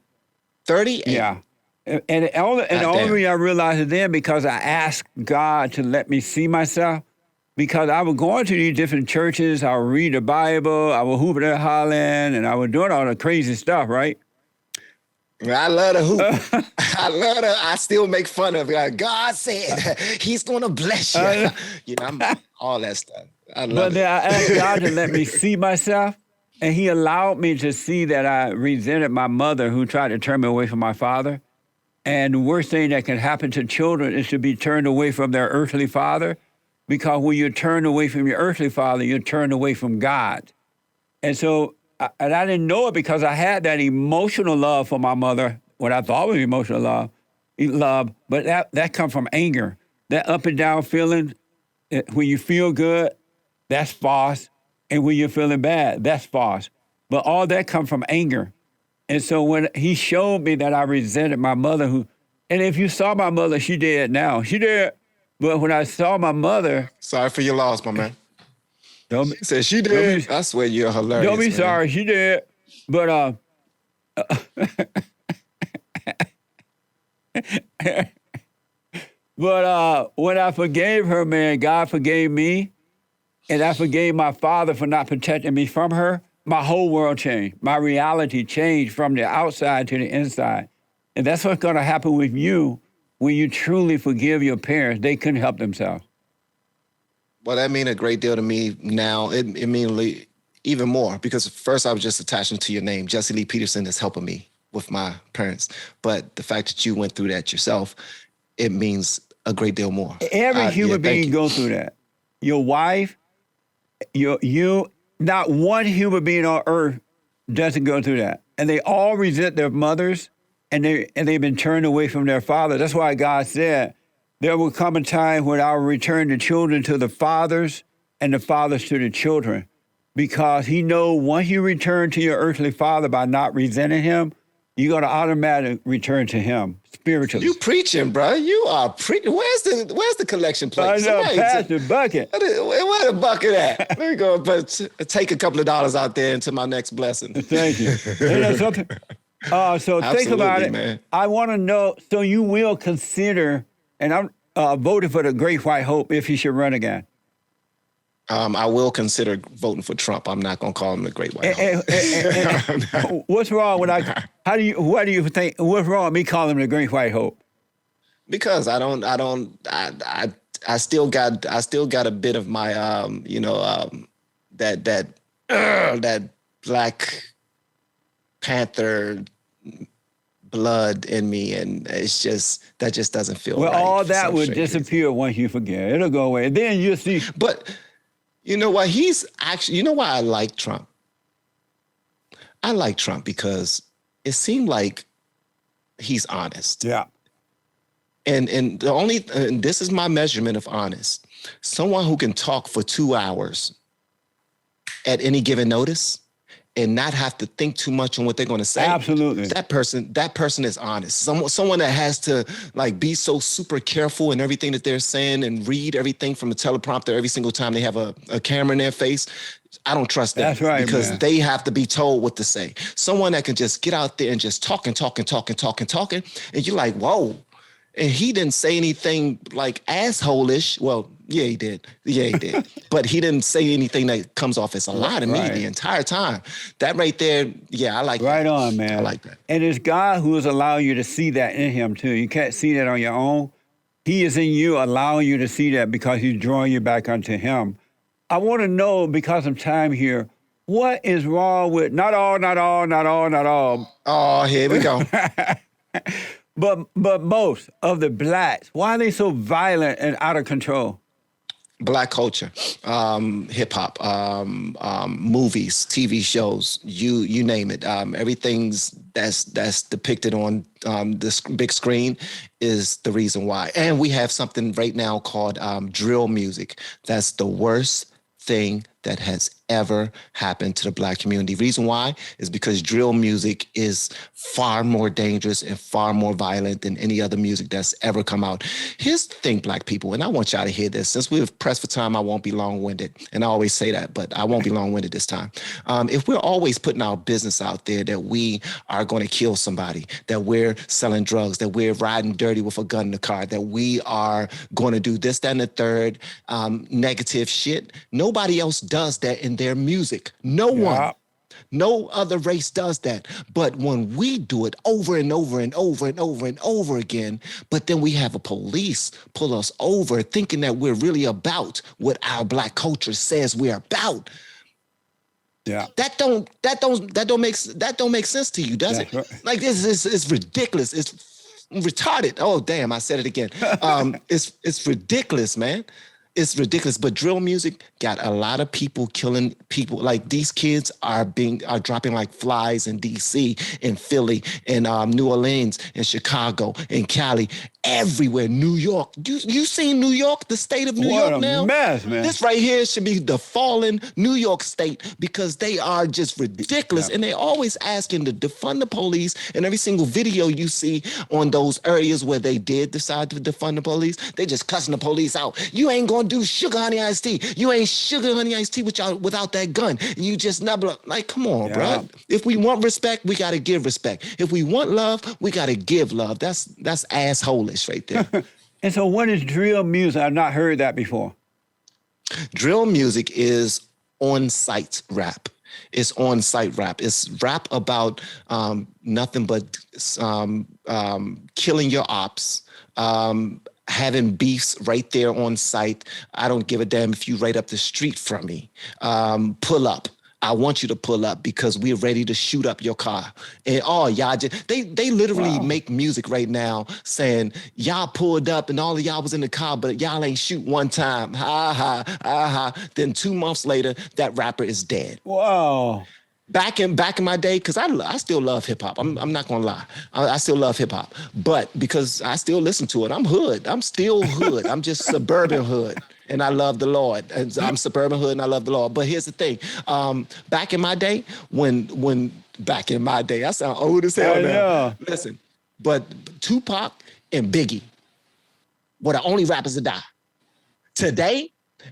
38? Yeah. And the only reason I realized it then because I asked God to let me see myself, because I was going to these different churches. I would read the Bible, I would hoop and hollering, and I was doing all the crazy stuff, right? I love the hoop. I still make fun of it. God said he's going to bless you. I'm all that stuff. I love it. Then I asked God to let me see myself, and he allowed me to see that I resented my mother who tried to turn me away from my father. And the worst thing that can happen to children is to be turned away from their earthly father, because when you're turned away from your earthly father, you're turned away from God. And so, and I didn't know it because I had that emotional love for my mother, what I thought was emotional love, but that comes from anger. That up and down feeling, when you feel good, that's false. And when you're feeling bad, that's false. But all that comes from anger. And so when he showed me that I resented my mother, and if you saw my mother, she dead now. She dead. But when I saw my mother... Sorry for your loss, my man. She said she dead. I swear you're hilarious. Don't be sorry, she dead. But when I forgave her, man, God forgave me. And I forgave my father for not protecting me from her. My whole world changed. My reality changed from the outside to the inside. And that's what's going to happen with you when you truly forgive your parents. They couldn't help themselves. Well, that means a great deal to me now. It means even more, because first I was just attaching to your name. Jesse Lee Peterson is helping me with my parents. But the fact that you went through that yourself, it means a great deal more. Every human being goes through that. Your wife, not one human being on earth doesn't go through that. And they all resent their mothers, and they've been turned away from their father. That's why God said, there will come a time when I will return the children to the fathers and the fathers to the children. Because he knows once you return to your earthly father by not resenting him, you're going to automatically return to him spiritually. You preaching, bro. You are preaching. Where's the collection plate? I know, pass the bucket. Where the bucket at? Let me go take a couple of dollars out there into my next blessing. Thank you. You know something? So think about it. Man. I want to know, so you will consider, and I'm voting for the Great White Hope if he should run again. I will consider voting for Trump. I'm not going to call him the Great White Hope. What's wrong with what do you think? What's wrong with me calling him the Great White Hope? Because I still got a bit of my that Black Panther blood in me, and that just doesn't feel right. Well, all that would disappear once you forget. It'll go away. And then you'll see. But you know what? You know why I like Trump? I like Trump because it seemed like he's honest. Yeah. And this is my measurement of honest. Someone who can talk for 2 hours at any given notice and not have to think too much on what they're going to say. Absolutely. That person is honest. Someone that has to be so super careful in everything that they're saying and read everything from a teleprompter every single time they have a camera in their face. I don't trust them. That's right, because man. They have to be told what to say. Someone that can just get out there and just talk and talk and talk and talk and talking, and you're like, whoa. And he didn't say anything like asshole-ish. Well, yeah, he did. Yeah, he did. But he didn't say anything that comes off as a lie to me the entire time. That right there, yeah, I like that. Right on, man. I like that. And it's God who is allowing you to see that in him, too. You can't see that on your own. He is in you, allowing you to see that because he's drawing you back unto him. I want to know, because of time here, what is wrong with, not all, Oh, here we go. but most of the blacks, why are they so violent and out of control? Black culture, hip hop, movies, TV shows, you name it. Everything's that's depicted on this big screen is the reason why. And we have something right now called drill music. That's the worst thing that has ever happened to the Black community. Reason why is because drill music is far more dangerous and far more violent than any other music that's ever come out. Here's the thing, Black people, and I want y'all to hear this. Since we've pressed for time, I won't be long-winded. And I always say that, but I won't be long-winded this time. If we're always putting our business out there that we are going to kill somebody, that we're selling drugs, that we're riding dirty with a gun in the car, that we are going to do this, that, and the third negative shit, nobody else does that in their music. No one. No other race does that. But when we do it over and over and over and over and over again, but then we have a police pull us over thinking that we're really about what our Black culture says we're about. Yeah. That don't make sense to you, does it? Right. Like this is ridiculous. It's retarded. Oh damn, I said it again. It's ridiculous, man. It's ridiculous, but drill music got a lot of people killing people. Like these kids are dropping like flies in DC, in Philly, in New Orleans, in Chicago, in Cali, everywhere. New York. You seen New York, the state of New York now? What a mess, man. This right here should be the fallen New York state because they are just ridiculous. Yeah. And they always asking to defund the police. And every single video you see on those areas where they did decide to defund the police, they just cussing the police out. You ain't gonna do sugar honey iced tea. You ain't sugar honey iced tea without that gun. You just never, like, come on, bro. If we want respect, we gotta give respect. If we want love, we gotta give love. That's asshole-ish right there. And so what is drill music? I've not heard that before. Drill music is on-site rap. It's on-site rap. It's rap about nothing but killing your ops, having beefs right there on site. I don't give a damn if you right up the street from me. Pull up. I want you to pull up because we're ready to shoot up your car. And y'all just, they literally make music right now saying y'all pulled up and all of y'all was in the car, but y'all ain't shoot one time. Ha ha ha ha. Then 2 months later, that rapper is dead. Wow. Back in my day, because I still love hip hop. I'm not gonna lie. I still love hip hop, but because I still listen to it, I'm hood. I'm still hood. I'm just suburban hood. And I love the Lord. And I'm suburban hood and I love the Lord. But here's the thing. Back in my day, back in my day, I sound old as hell now. Yeah. Listen, but Tupac and Biggie were the only rappers to die. Today,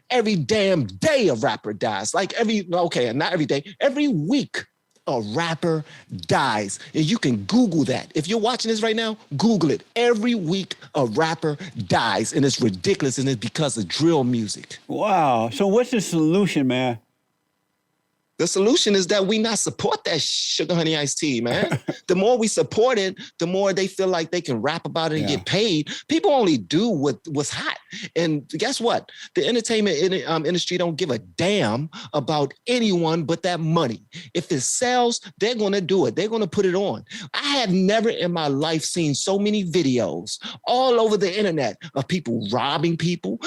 every damn day a rapper dies. Like not every day, every week a rapper dies. And you can Google that. If you're watching this right now, Google it. Every week a rapper dies, and it's ridiculous, and it's because of drill music. Wow. So what's the solution, man? The solution is that we not support that sugar honey iced tea, man. The more we support it, the more they feel like they can rap about it and get paid. People only do what's hot. And guess what? The entertainment industry don't give a damn about anyone but that money. If it sells, they're going to do it. They're going to put it on. I have never in my life seen so many videos all over the internet of people robbing people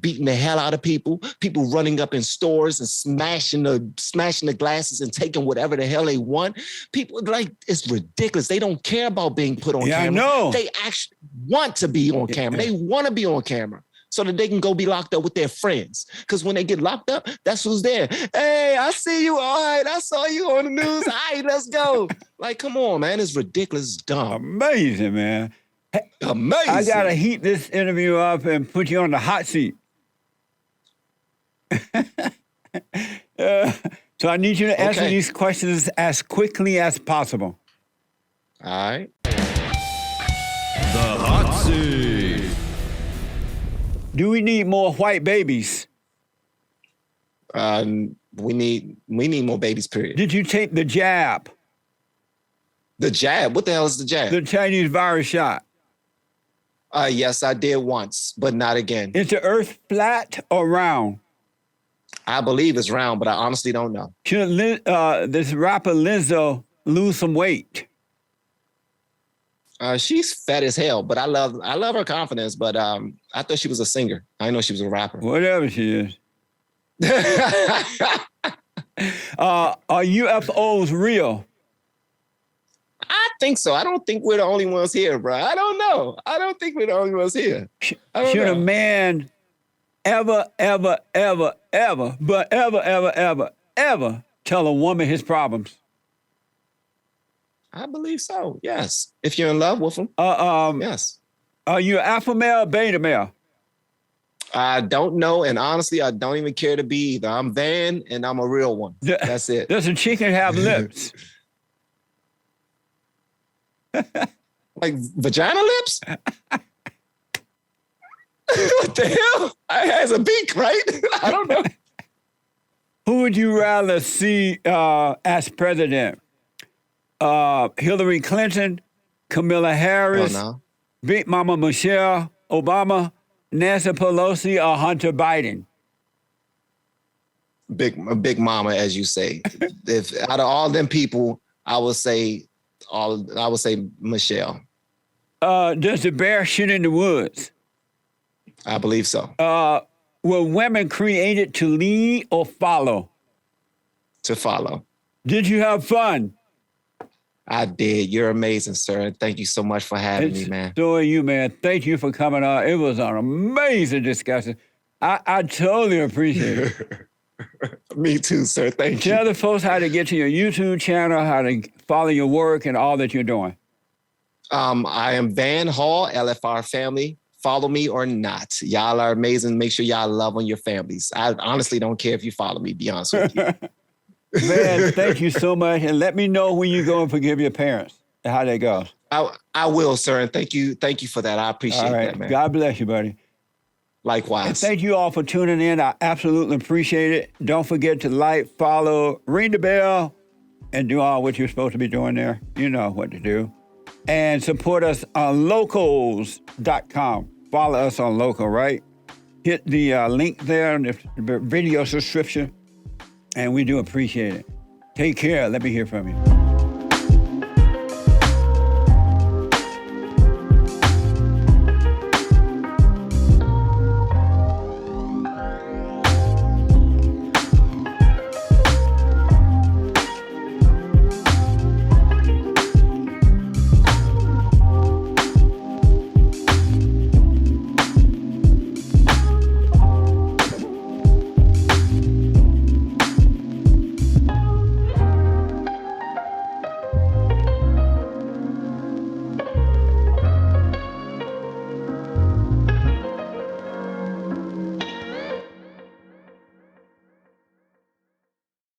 beating the hell out of people running up in stores and smashing the glasses and taking whatever the hell they want. People, like, it's ridiculous. They don't care about being put on camera. I know. They actually want to be on camera. They want to be on camera so that they can go be locked up with their friends. Because when they get locked up, that's who's there. Hey, I see you. All right, I saw you on the news. All right, let's go. Like, come on, man. It's ridiculous. It's dumb. Amazing, man. Amazing. I got to heat this interview up and put you on the hot seat. So I need you to answer these questions as quickly as possible. All right. The Hot Seat. Do we need more white babies? We need more babies, period. Did you take the jab? The jab? What the hell is the jab? The Chinese virus shot. Yes, I did once, but not again. Is the earth flat or round? I believe it's round, but I honestly don't know. Should this rapper Lizzo lose some weight? She's fat as hell, but I love her confidence. But I thought she was a singer. I didn't know she was a rapper. Whatever she is. Are UFOs real? I think so. I don't think we're the only ones here, bro. I don't know. I don't think we're the only ones here. Should a man ever tell a woman his problems? I believe so. Yes. If you're in love with them. Yes. Are you alpha male or beta male? I don't know, and honestly, I don't even care to be either. I'm Van, and I'm a real one. That's it. Does a chicken have lips? Like vagina lips? What the hell? It has a beak, right? I don't know. Who would you rather see as president? Hillary Clinton, Kamala Harris, Big Mama Michelle Obama, Nancy Pelosi, or Hunter Biden? Big Mama, as you say. If out of all them people, I would say Michelle. Does the bear shit in the woods? I believe so. Were women created to lead or follow? To follow. Did you have fun? I did. You're amazing, sir. And thank you so much for having me, man. So are you, man. Thank you for coming on. It was an amazing discussion. I totally appreciate it. Me too, sir. Thank you. Tell the folks how to get to your YouTube channel, how to follow your work and all that you're doing. I am Van Hall, LFR family. Follow me or not. Y'all are amazing. Make sure y'all love on your families. I honestly don't care if you follow me, be honest with you. Man, thank you so much. And let me know when you go and forgive your parents and how that goes. I will, sir. And thank you for that. I appreciate that, man. God bless you, buddy. Likewise. And thank you all for tuning in. I absolutely appreciate it. Don't forget to like, follow, ring the bell, and do all what you're supposed to be doing there. You know what to do. And support us on locals.com. Follow us on Local, right? Hit the link there in the video subscription, and we do appreciate it. Take care. Let me hear from you.